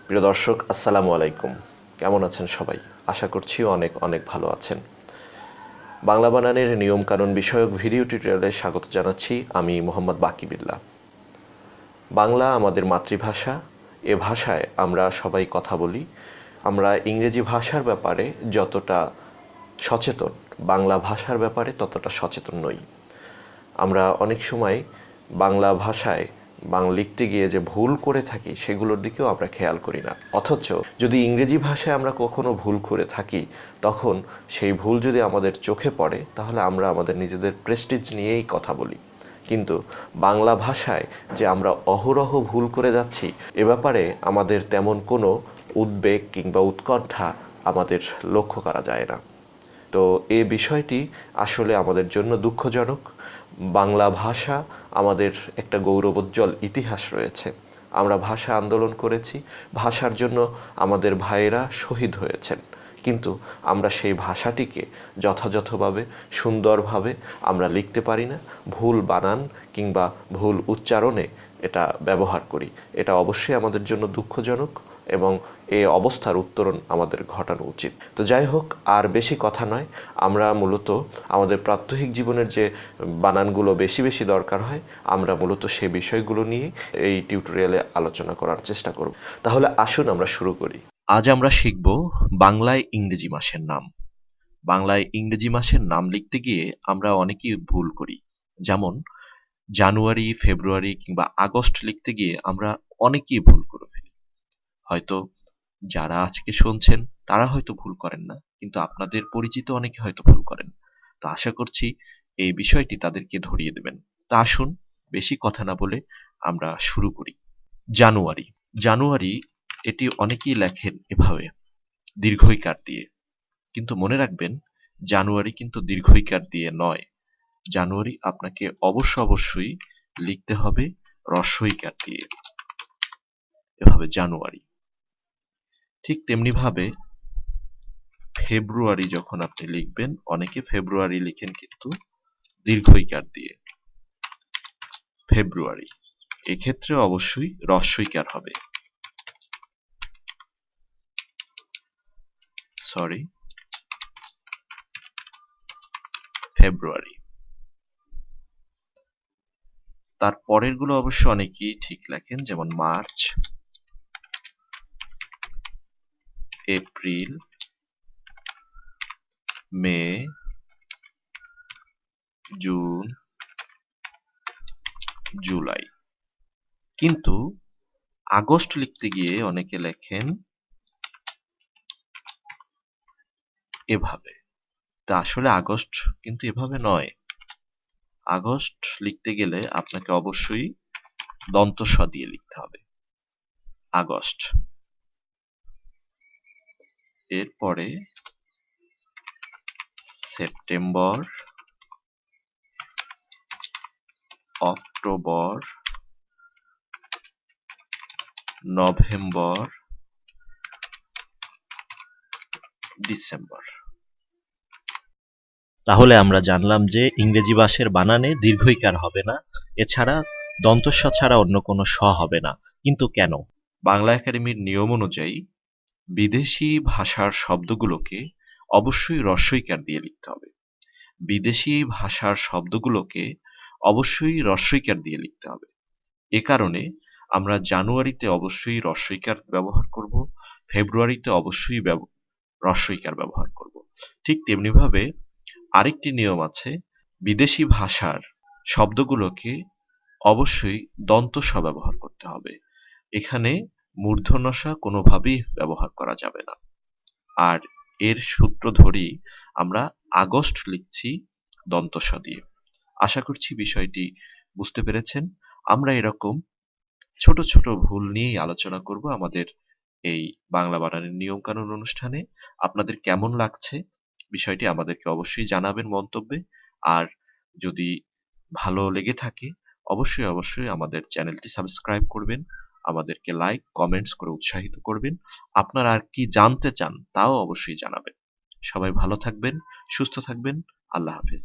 প্রিয় দর্শক, আসসালামু আলাইকুম। কেমন আছেন সবাই? আশা করছি অনেক অনেক ভালো আছেন। বাংলা বানানের নিয়মকানুন বিষয়ক ভিডিও টিউটোরিয়ালে স্বাগত জানাচ্ছি। আমি মোহাম্মদ বাকিবিল্লাহ। বাংলা আমাদের মাতৃভাষা। এ ভাষায় আমরা সবাই কথা বলি। আমরা ইংরেজি ভাষার ব্যাপারে যতটা সচেতন, বাংলা ভাষার ব্যাপারে ততটা সচেতন নই। আমরা অনেক সময় বাংলা ভাষায় লিখতে গিয়ে যে ভুল করে থাকি সেগুলোর দিকেও আমরা খেয়াল করি না। অথচ যদি ইংরেজি ভাষায় আমরা কখনো ভুল করে থাকি, তখন সেই ভুল যদি আমাদের চোখে পড়ে তাহলে আমরা আমাদের নিজেদের প্রেস্টিজ নিয়েই কথা বলি। কিন্তু বাংলা ভাষায় যে আমরা অহরহ ভুল করে যাচ্ছি এ ব্যাপারে আমাদের তেমন কোনো উদ্বেগ কিংবা উৎকণ্ঠা আমাদের লক্ষ্য করা যায় না। তো এই বিষয়টি আসলে আমাদের জন্য দুঃখজনক। বাংলা ভাষা আমাদের একটা গৌরবোজ্জ্বল ইতিহাস রয়েছে। আমরা ভাষা আন্দোলন করেছি, ভাষার জন্য আমাদের ভাইয়েরা শহীদ হয়েছেন, কিন্তু আমরা সেই ভাষাটিকে যথাযথভাবে সুন্দরভাবে আমরা লিখতে পারি না। ভুল বানান কিংবা ভুল উচ্চারণে এটা ব্যবহার করি। এটা অবশ্যই আমাদের জন্য দুঃখজনক এবং এই অবস্থার উত্তরণ আমাদের ঘটানো উচিত। তো যাই হোক, আর বেশি কথা নয়, আমরা মূলত আমাদের প্রাত্যহিক জীবনের যে বানানগুলো বেশি বেশি দরকার হয়, আমরা মূলত সে বিষয়গুলো নিয়ে এই টিউটোরিয়ালে আলোচনা করার চেষ্টা করব। তাহলে আসুন আমরা শুরু করি। আজ আমরা শিখব বাংলায় ইংরেজি মাসের নাম। বাংলায় ইংরেজি মাসের নাম লিখতে গিয়ে আমরা অনেকেই ভুল করি। যেমন জানুয়ারি, ফেব্রুয়ারি কিংবা আগস্ট লিখতে গিয়ে আমরা অনেকেই ভুল করে ফেলি। হয়তো যারা আজকে শুনছেন তারা হয়তো ভুল করেন না, কিন্তু আপনাদের পরিচিত অনেকে হয়তো ভুল করেন। তো আশা করছি এই বিষয়টি তাদেরকে ধরিয়ে দেবেন। তা আসুন বেশি কথা না বলে আমরা শুরু করি। জানুয়ারি। জানুয়ারি এটি অনেকেই লেখেন এভাবে, দীর্ঘইকার দিয়ে। কিন্তু মনে রাখবেন, জানুয়ারি কিন্তু দীর্ঘইকার দিয়ে নয়। জানুয়ারি আপনাকে অবশ্যই লিখতে হবে হ্রস্বইকার দিয়ে, এভাবে জানুয়ারি। ঠিক তেমনিভাবে ফেব্রুয়ারি যখন আপনি লিখবেন, অনেকে ফেব্রুয়ারি লিখেন কিন্তু দীর্ঘইকার দিয়ে, ফেব্রুয়ারি। এক্ষেত্রে অবশ্যই হ্রস্বইকার হবে, সরি, ফেব্রুয়ারি। তার পরের গুলো অবশ্য অনেকেই ঠিক লেখেন, যেমন মার্চ, এপ্রিল, মে, জুন, জুলাই। কিন্তু আগস্ট লিখতে গিয়ে অনেকে লেখেন এভাবে। তা আসলে আগস্ট কিন্তু এভাবে নয়। আগস্ট লিখতে গেলে আপনাকে অবশ্যই দন্ত স দিয়ে লিখতে হবে, আগস্ট। এরপরে সেপ্টেম্বর, অক্টোবর, নভেম্বর, ডিসেম্বর। তাহলে আমরা জানলাম যে ইংরেজি ভাষার বানানে দীর্ঘইকার হবে না, এছাড়া দন্ত স ছাড়া অন্য কোনো স হবে না। কিন্তু কেন? বাংলা একাডেমির নিয়ম অনুযায়ী বিদেশি ভাষার শব্দগুলোকে অবশ্যই হ্রস্বইকার দিয়ে লিখতে হবে। বিদেশি ভাষার শব্দগুলোকে অবশ্যই হ্রস্বইকার দিয়ে লিখতে হবে। এ কারণে আমরা জানুয়ারিতে অবশ্যই হ্রস্বইকার ব্যবহার করব, ফেব্রুয়ারিতে অবশ্যই হ্রস্বইকার ব্যবহার করব। ঠিক তেমনিভাবে আরেকটি নিয়ম আছে, বিদেশি ভাষার শব্দগুলোকে অবশ্যই দন্ত স ব্যবহার করতে হবে। এখানে মূর্ধন্য ষ কোনোভাবেই ব্যবহার করা যাবে না। আর এর সূত্র ধরেই আমরা আগস্ট লিখছি দন্ত স দিয়ে। আশা করছি বিষয়টি বুঝতে পেরেছেন। আমরা এরকম ছোট ছোট ভুল নিয়েই আলোচনা করব আমাদের এই বাংলা বানানের নিয়মকানুন অনুষ্ঠানে। আপনাদের কেমন লাগছে বিষয়টি আমাদেরকে অবশ্যই জানাবেন মন্তব্যে। আর যদি ভালো লেগে থাকে অবশ্যই আমাদের চ্যানেলটি সাবস্ক্রাইব করবেন, আমাদেরকে লাইক কমেন্টস করে উৎসাহিত করবেন। আপনারা আর কি জানতে চান তাও অবশ্যই জানাবেন। সবাই ভালো থাকবেন, সুস্থ থাকবেন। আল্লাহ হাফেজ।